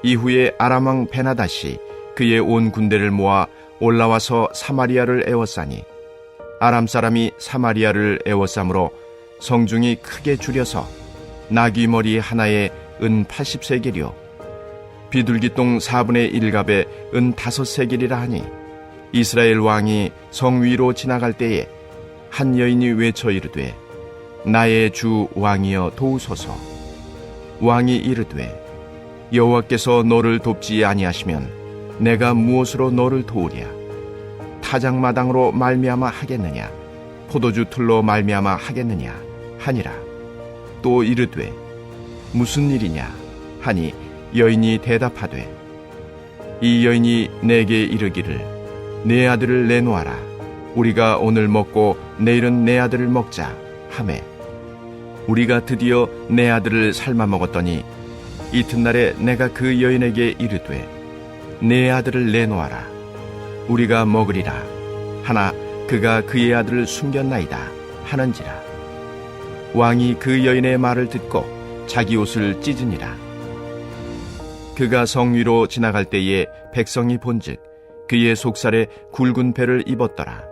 이후에 아람 왕 베나닷이 그의 온 군대를 모아 올라와서 사마리아를 에워싸니 아람 사람이 사마리아를 에워싸므로 성중이 크게 줄여서 나귀 머리 하나에 은 80세겔이요 비둘기똥 4분의 1갑에 은 5세겔이라 하니 이스라엘 왕이 성 위로 지나갈 때에 한 여인이 외쳐 이르되 나의 주 왕이여 도우소서. 왕이 이르되 여호와께서 너를 돕지 아니하시면 내가 무엇으로 너를 도우랴? 타작마당으로 말미암아 하겠느냐? 포도주 틀로 말미암아 하겠느냐? 하니라. 또 이르되 무슨 일이냐? 하니 여인이 대답하되 이 여인이 내게 이르기를 내 아들을 내놓아라. 우리가 오늘 먹고 내일은 내 아들을 먹자 하매 우리가 드디어 내 아들을 삶아 먹었더니 이튿날에 내가 그 여인에게 이르되 내 아들을 내놓아라. 우리가 먹으리라. 하나 그가 그의 아들을 숨겼나이다 하는지라. 왕이 그 여인의 말을 듣고 자기 옷을 찢으니라. 그가 성 위로 지나갈 때에 백성이 본즉 그의 속살에 굵은 배를 입었더라.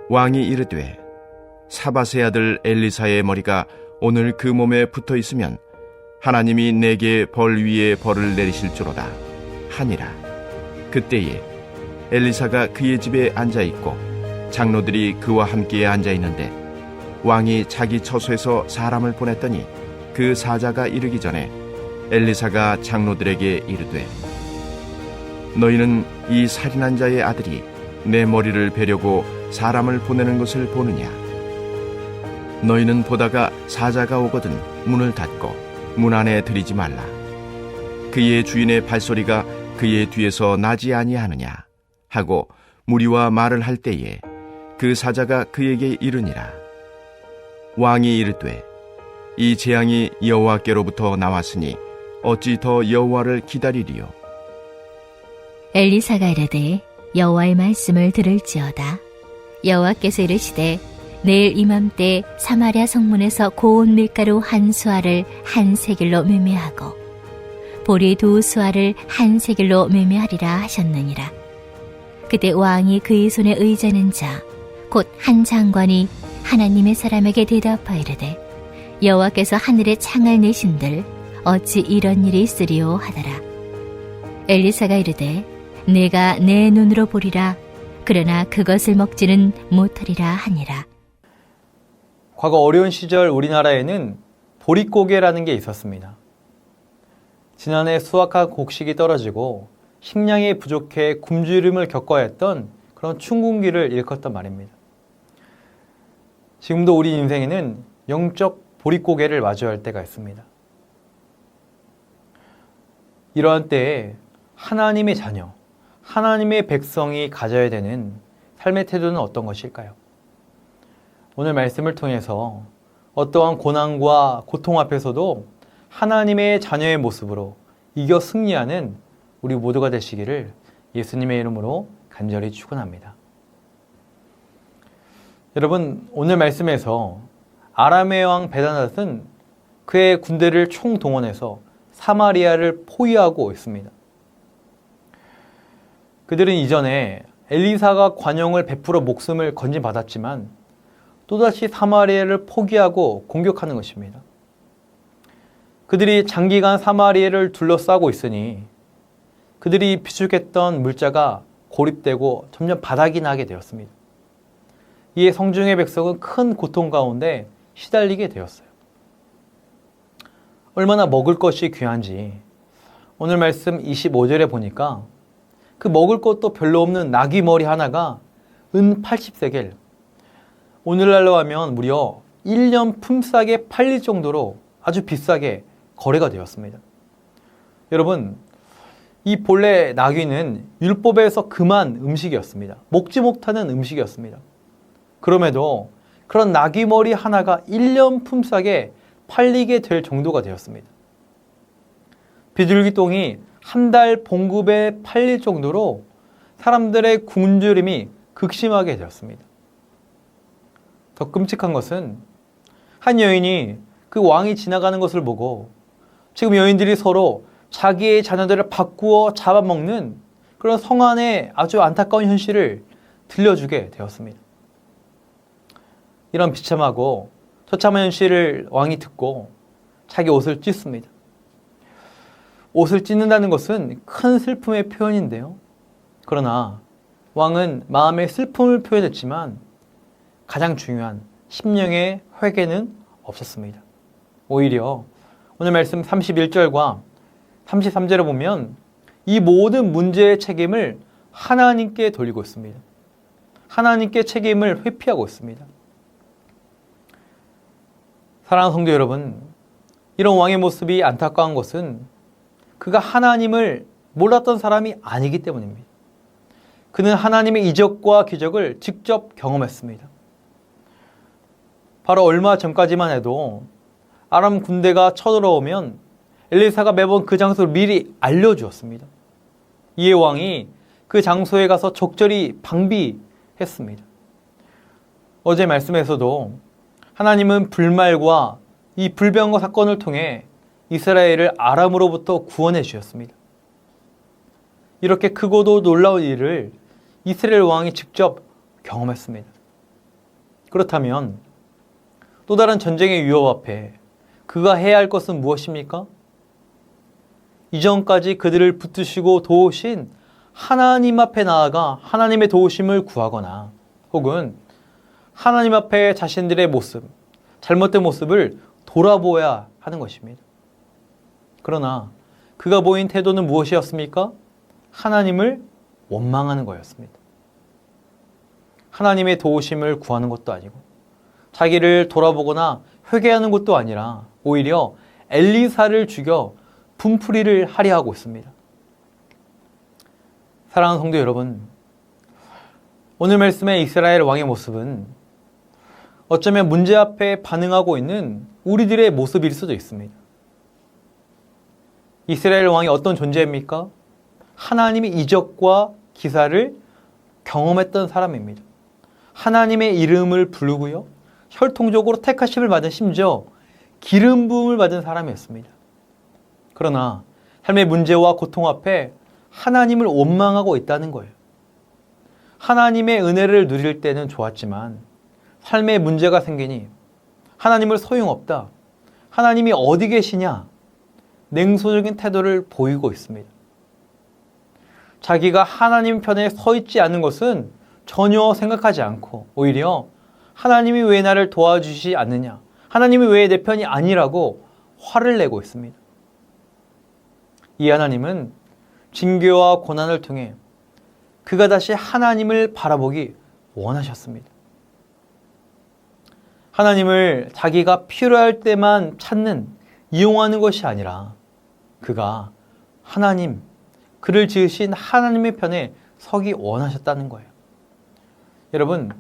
왕이 이르되 사밧의 아들 엘리사의 머리가 오늘 그 몸에 붙어 있으면 하나님이 내게 벌 위에 벌을 내리실 줄로다 하니라. 그때에 엘리사가 그의 집에 앉아 있고 장로들이 그와 함께 앉아 있는데 왕이 자기 처소에서 사람을 보냈더니 그 사자가 이르기 전에 엘리사가 장로들에게 이르되 너희는 이 살인한 자의 아들이 내 머리를 베려고 사람을 보내는 것을 보느냐? 너희는 보다가 사자가 오거든 문을 닫고 문 안에 들이지 말라. 그의 주인의 발소리가 그의 뒤에서 나지 아니하느냐 하고 무리와 말을 할 때에 그 사자가 그에게 이르니라. 왕이 이르되 이 재앙이 여호와께로부터 나왔으니 어찌 더 여호와를 기다리리요? 엘리사가 이르되 여호와의 말씀을 들을지어다. 여호와께서 이르시되 내일 이맘때 사마리아 성문에서 고운 밀가루 한 수아를 한 세겔로 매매하고 보리 두 수아를 한 세겔로 매매하리라 하셨느니라. 그때 왕이 그의 손에 의지하는 자 곧 한 장관이 하나님의 사람에게 대답하이르되 여호와께서 하늘에 창을 내신들 어찌 이런 일이 있으리요 하더라. 엘리사가 이르되 내가 내 눈으로 보리라. 그러나 그것을 먹지는 못하리라 하니라. 과거 어려운 시절 우리나라에는 보릿고개라는 게 있었습니다. 지난해 수확한 곡식이 떨어지고 식량이 부족해 굶주림을 겪어야 했던 그런 춘궁기를 일컫던 말입니다. 지금도 우리 인생에는 영적 보릿고개를 마주할 때가 있습니다. 이러한 때에 하나님의 자녀, 하나님의 백성이 가져야 되는 삶의 태도는 어떤 것일까요? 오늘 말씀을 통해서 어떠한 고난과 고통 앞에서도 하나님의 자녀의 모습으로 이겨 승리하는 우리 모두가 되시기를 예수님의 이름으로 간절히 축원합니다. 여러분, 오늘 말씀에서 아람의 왕 베나닷은 그의 군대를 총동원해서 사마리아를 포위하고 있습니다. 그들은 이전에 엘리사가 관용을 베풀어 목숨을 건진받았지만 또다시 사마리아를 포기하고 공격하는 것입니다. 그들이 장기간 사마리아를 둘러싸고 있으니 그들이 비축했던 물자가 고립되고 점점 바닥이 나게 되었습니다. 이에 성중의 백성은 큰 고통 가운데 시달리게 되었어요. 얼마나 먹을 것이 귀한지 오늘 말씀 25절에 보니까 그 먹을 것도 별로 없는 나귀 머리 하나가 은 80세겔, 오늘날로 하면 무려 1년 품삯에 팔릴 정도로 아주 비싸게 거래가 되었습니다. 여러분, 이 본래 나귀는 율법에서 금한 음식이었습니다. 먹지 못하는 음식이었습니다. 그럼에도 그런 나귀 머리 하나가 1년 품삯에 팔리게 될 정도가 되었습니다. 비둘기똥이 한 달 봉급에 팔릴 정도로 사람들의 굶주림이 극심하게 되었습니다. 더 끔찍한 것은 한 여인이 그 왕이 지나가는 것을 보고 지금 여인들이 서로 자기의 자녀들을 바꾸어 잡아먹는 그런 성안의 아주 안타까운 현실을 들려주게 되었습니다. 이런 비참하고 처참한 현실을 왕이 듣고 자기 옷을 찢습니다. 옷을 찢는다는 것은 큰 슬픔의 표현인데요. 그러나 왕은 마음의 슬픔을 표현했지만 가장 중요한 심령의 회개는 없었습니다. 오히려 오늘 말씀 31절과 33절에 보면 이 모든 문제의 책임을 하나님께 돌리고 있습니다. 하나님께 책임을 회피하고 있습니다. 사랑하는 성도 여러분, 이런 왕의 모습이 안타까운 것은 그가 하나님을 몰랐던 사람이 아니기 때문입니다. 그는 하나님의 이적과 기적을 직접 경험했습니다. 바로 얼마 전까지만 해도 아람 군대가 쳐들어오면 엘리사가 매번 그 장소를 미리 알려주었습니다. 이에 왕이 그 장소에 가서 적절히 방비했습니다. 어제 말씀에서도 하나님은 불말과 이 불병거 사건을 통해 이스라엘을 아람으로부터 구원해 주셨습니다. 이렇게 크고도 놀라운 일을 이스라엘 왕이 직접 경험했습니다. 그렇다면 또 다른 전쟁의 위협 앞에 그가 해야 할 것은 무엇입니까? 이전까지 그들을 붙드시고 도우신 하나님 앞에 나아가 하나님의 도우심을 구하거나 혹은 하나님 앞에 자신들의 모습, 잘못된 모습을 돌아보아야 하는 것입니다. 그러나 그가 보인 태도는 무엇이었습니까? 하나님을 원망하는 거였습니다. 하나님의 도우심을 구하는 것도 아니고 자기를 돌아보거나 회개하는 것도 아니라 오히려 엘리사를 죽여 분풀이를 하려 하고 있습니다. 사랑하는 성도 여러분, 오늘 말씀의 이스라엘 왕의 모습은 어쩌면 문제 앞에 반응하고 있는 우리들의 모습일 수도 있습니다. 이스라엘 왕이 어떤 존재입니까? 하나님의 이적과 기사를 경험했던 사람입니다. 하나님의 이름을 부르고요, 혈통적으로 택하심을 받은, 심지어 기름 부음을 받은 사람이었습니다. 그러나 삶의 문제와 고통 앞에 하나님을 원망하고 있다는 거예요. 하나님의 은혜를 누릴 때는 좋았지만 삶에 문제가 생기니 하나님을 소용없다, 하나님이 어디 계시냐, 냉소적인 태도를 보이고 있습니다. 자기가 하나님 편에 서 있지 않은 것은 전혀 생각하지 않고 오히려 하나님이 왜 나를 도와주시지 않느냐, 하나님이 왜 내 편이 아니라고 화를 내고 있습니다. 이 하나님은 징계와 고난을 통해 그가 다시 하나님을 바라보기 원하셨습니다. 하나님을 자기가 필요할 때만 찾는, 이용하는 것이 아니라 그가 하나님, 그를 지으신 하나님의 편에 서기 원하셨다는 거예요. 여러분,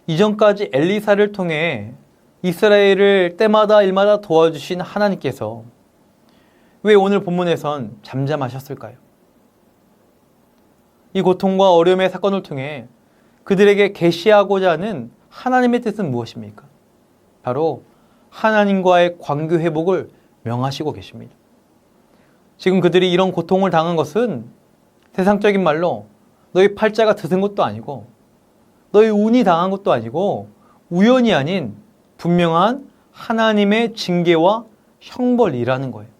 이전까지 엘리사를 통해 이스라엘을 때마다 일마다 도와주신 하나님께서 왜 오늘 본문에선 잠잠하셨을까요? 이 고통과 어려움의 사건을 통해 그들에게 계시하고자 하는 하나님의 뜻은 무엇입니까? 바로 하나님과의 관계 회복을 명하시고 계십니다. 지금 그들이 이런 고통을 당한 것은 세상적인 말로 너희 팔자가 드신 것도 아니고 너희 운이 당한 것도 아니고 우연이 아닌 분명한 하나님의 징계와 형벌이라는 거예요.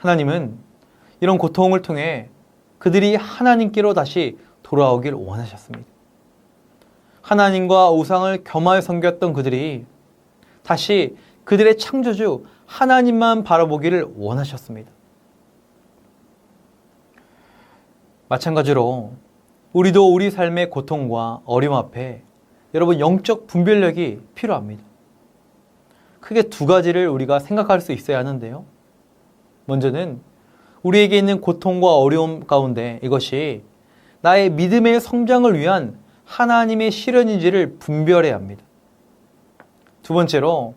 하나님은 이런 고통을 통해 그들이 하나님께로 다시 돌아오길 원하셨습니다. 하나님과 우상을 겸하여 섬겼던 그들이 다시 그들의 창조주 하나님만 바라보기를 원하셨습니다. 마찬가지로 우리도 우리 삶의 고통과 어려움 앞에 여러분 영적 분별력이 필요합니다. 크게 두 가지를 우리가 생각할 수 있어야 하는데요. 먼저는 우리에게 있는 고통과 어려움 가운데 이것이 나의 믿음의 성장을 위한 하나님의 시련인지를 분별해야 합니다. 두 번째로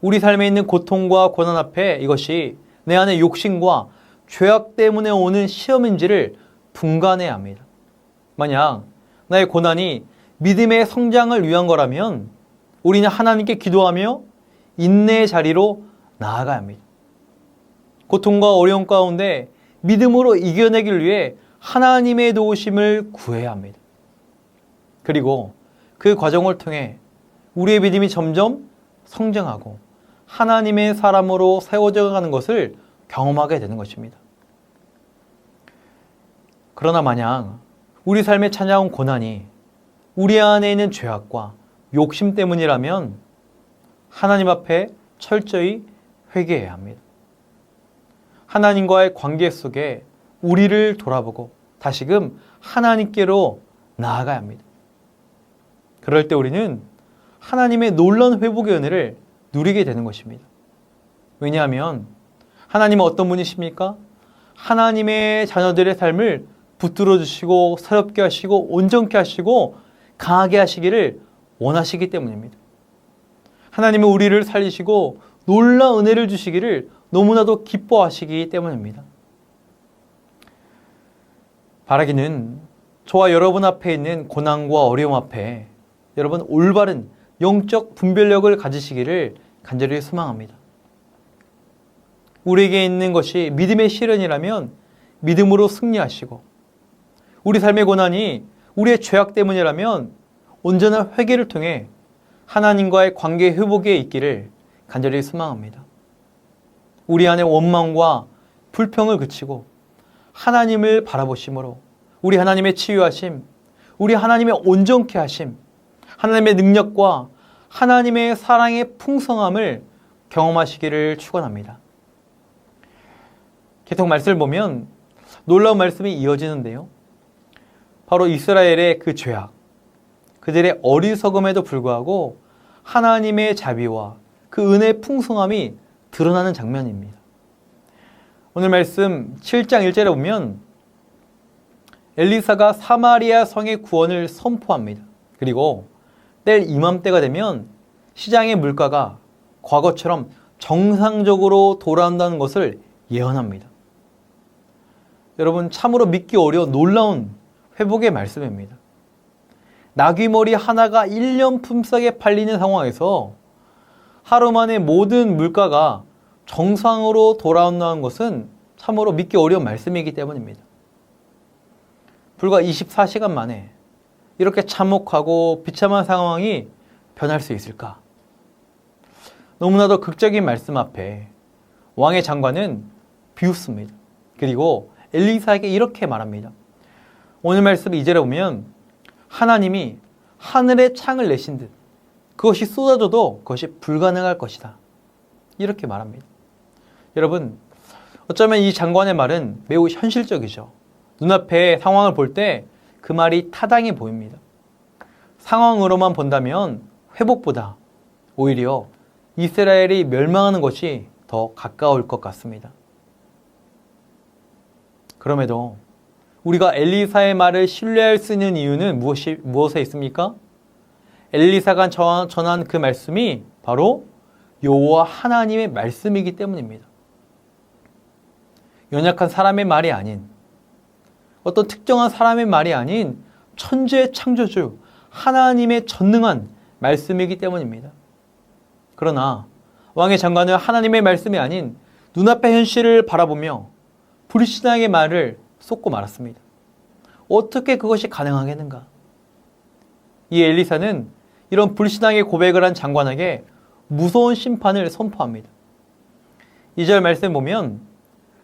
우리 삶에 있는 고통과 고난 앞에 이것이 내 안의 욕심과 죄악 때문에 오는 시험인지를 분간해야 합니다. 만약 나의 고난이 믿음의 성장을 위한 거라면 우리는 하나님께 기도하며 인내의 자리로 나아가야 합니다. 고통과 어려움 가운데 믿음으로 이겨내기 위해 하나님의 도우심을 구해야 합니다. 그리고 그 과정을 통해 우리의 믿음이 점점 성장하고 하나님의 사람으로 세워져 가는 것을 경험하게 되는 것입니다. 그러나 만약 우리 삶에 찾아온 고난이 우리 안에 있는 죄악과 욕심 때문이라면 하나님 앞에 철저히 회개해야 합니다. 하나님과의 관계 속에 우리를 돌아보고 다시금 하나님께로 나아가야 합니다. 그럴 때 우리는 하나님의 놀라운 회복의 은혜를 누리게 되는 것입니다. 왜냐하면 하나님은 어떤 분이십니까? 하나님의 자녀들의 삶을 붙들어 주시고 새롭게 하시고 온전케 하시고 강하게 하시기를 원하시기 때문입니다. 하나님은 우리를 살리시고 놀라운 은혜를 주시기를 너무나도 기뻐하시기 때문입니다. 바라기는 저와 여러분 앞에 있는 고난과 어려움 앞에 여러분 올바른 영적 분별력을 가지시기를 간절히 소망합니다. 우리에게 있는 것이 믿음의 시련이라면 믿음으로 승리하시고 우리 삶의 고난이 우리의 죄악 때문이라면 온전한 회개를 통해 하나님과의 관계 회복에 있기를 간절히 소망합니다. 우리 안에 원망과 불평을 그치고 하나님을 바라보심으로 우리 하나님의 치유하심, 우리 하나님의 온전케 하심, 하나님의 능력과 하나님의 사랑의 풍성함을 경험하시기를 축원합니다. 계속 말씀을 보면 놀라운 말씀이 이어지는데요. 바로 이스라엘의 그 죄악, 그들의 어리석음에도 불구하고 하나님의 자비와 그 은혜의 풍성함이 드러나는 장면입니다. 오늘 말씀 7장 1절에 보면 엘리사가 사마리아 성의 구원을 선포합니다. 그리고 때를 이맘때가 되면 시장의 물가가 과거처럼 정상적으로 돌아온다는 것을 예언합니다. 여러분 참으로 믿기 어려운 놀라운 회복의 말씀입니다. 나귀머리 하나가 1년 품삯에 팔리는 상황에서 하루 만에 모든 물가가 정상으로 돌아온다는 것은 참으로 믿기 어려운 말씀이기 때문입니다. 불과 24시간 만에 이렇게 참혹하고 비참한 상황이 변할 수 있을까? 너무나도 극적인 말씀 앞에 왕의 장관은 비웃습니다. 그리고 엘리사에게 이렇게 말합니다. 오늘 말씀 2절에 보면 하나님이 하늘에 창을 내신 듯 그것이 쏟아져도 그것이 불가능할 것이다. 이렇게 말합니다. 여러분, 어쩌면 이 장관의 말은 매우 현실적이죠. 눈앞에 상황을 볼 때 그 말이 타당해 보입니다. 상황으로만 본다면 회복보다 오히려 이스라엘이 멸망하는 것이 더 가까울 것 같습니다. 그럼에도 우리가 엘리사의 말을 신뢰할 수 있는 이유는 무엇에 있습니까? 엘리사가 전한 그 말씀이 바로 여호와 하나님의 말씀이기 때문입니다. 연약한 사람의 말이 아닌 어떤 특정한 사람의 말이 아닌 천지의 창조주 하나님의 전능한 말씀이기 때문입니다. 그러나 왕의 장관은 하나님의 말씀이 아닌 눈앞의 현실을 바라보며 불신앙의 말을 쏟고 말았습니다. 어떻게 그것이 가능하겠는가? 이 엘리사는 이런 불신앙의 고백을 한 장관에게 무서운 심판을 선포합니다. 2절 말씀 보면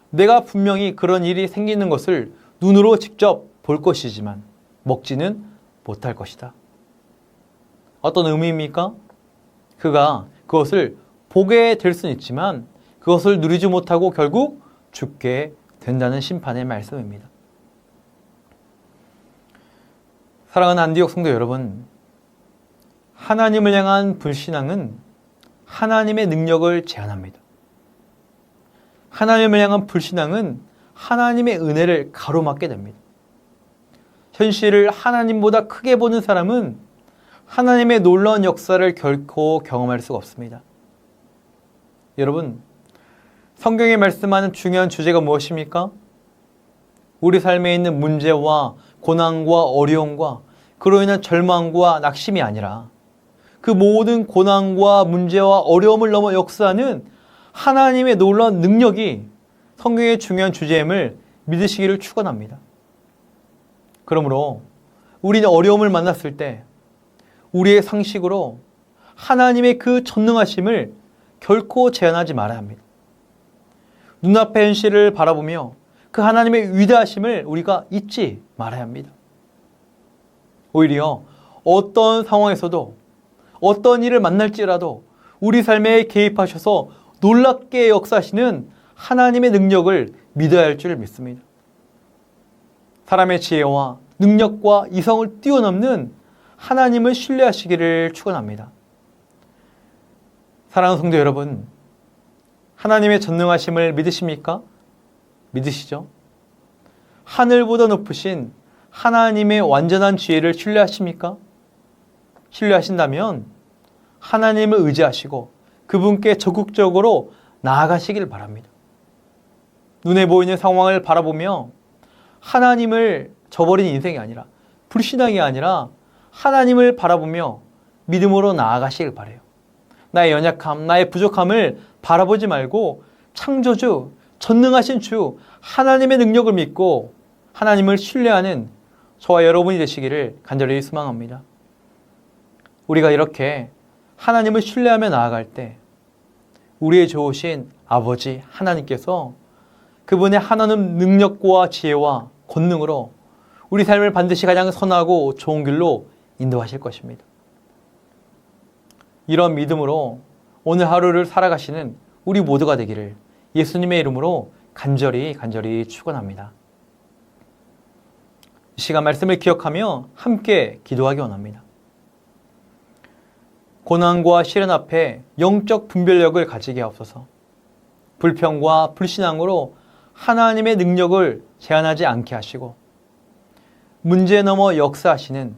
내가 분명히 그런 일이 생기는 것을 눈으로 직접 볼 것이지만 먹지는 못할 것이다. 어떤 의미입니까? 그가 그것을 보게 될 수는 있지만 그것을 누리지 못하고 결국 죽게 된다는 심판의 말씀입니다. 사랑하는 안디옥 성도 여러분, 하나님을 향한 불신앙은 하나님의 능력을 제한합니다. 하나님을 향한 불신앙은 하나님의 은혜를 가로막게 됩니다. 현실을 하나님보다 크게 보는 사람은 하나님의 놀라운 역사를 결코 경험할 수가 없습니다. 여러분, 성경에 말씀하는 중요한 주제가 무엇입니까? 우리 삶에 있는 문제와 고난과 어려움과 그로 인한 절망과 낙심이 아니라 그 모든 고난과 문제와 어려움을 넘어 역사하는 하나님의 놀라운 능력이 성경의 중요한 주제임을 믿으시기를 축원합니다. 그러므로 우리는 어려움을 만났을 때 우리의 상식으로 하나님의 그 전능하심을 결코 제한하지 말아야 합니다. 눈앞의 현실을 바라보며 그 하나님의 위대하심을 우리가 잊지 말아야 합니다. 오히려 어떤 상황에서도 어떤 일을 만날지라도 우리 삶에 개입하셔서 놀랍게 역사하시는 하나님의 능력을 믿어야 할 줄 믿습니다. 사람의 지혜와 능력과 이성을 뛰어넘는 하나님을 신뢰하시기를 축원합니다. 사랑하는 성도 여러분, 하나님의 전능하심을 믿으십니까? 믿으시죠? 하늘보다 높으신 하나님의 완전한 지혜를 신뢰하십니까? 신뢰하신다면 하나님을 의지하시고 그분께 적극적으로 나아가시길 바랍니다. 눈에 보이는 상황을 바라보며 하나님을 저버린 인생이 아니라, 불신앙이 아니라 하나님을 바라보며 믿음으로 나아가시길 바라요. 나의 연약함, 나의 부족함을 바라보지 말고 창조주, 전능하신 주, 하나님의 능력을 믿고 하나님을 신뢰하는 저와 여러분이 되시기를 간절히 소망합니다. 우리가 이렇게 하나님을 신뢰하며 나아갈 때 우리의 좋으신 아버지 하나님께서 그분의 하나님 능력과 지혜와 권능으로 우리 삶을 반드시 가장 선하고 좋은 길로 인도하실 것입니다. 이런 믿음으로 오늘 하루를 살아가시는 우리 모두가 되기를 예수님의 이름으로 간절히 축원합니다. 이 시간 말씀을 기억하며 함께 기도하기 원합니다. 고난과 시련 앞에 영적 분별력을 가지게 하옵소서. 불평과 불신앙으로 하나님의 능력을 제한하지 않게 하시고 문제 넘어 역사하시는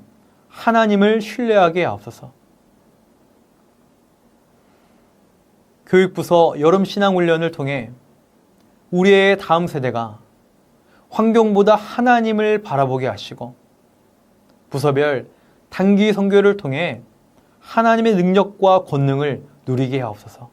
하나님을 신뢰하게 하옵소서. 교육부서 여름신앙훈련을 통해 우리의 다음 세대가 환경보다 하나님을 바라보게 하시고 부서별 단기 선교를 통해 하나님의 능력과 권능을 누리게 하옵소서.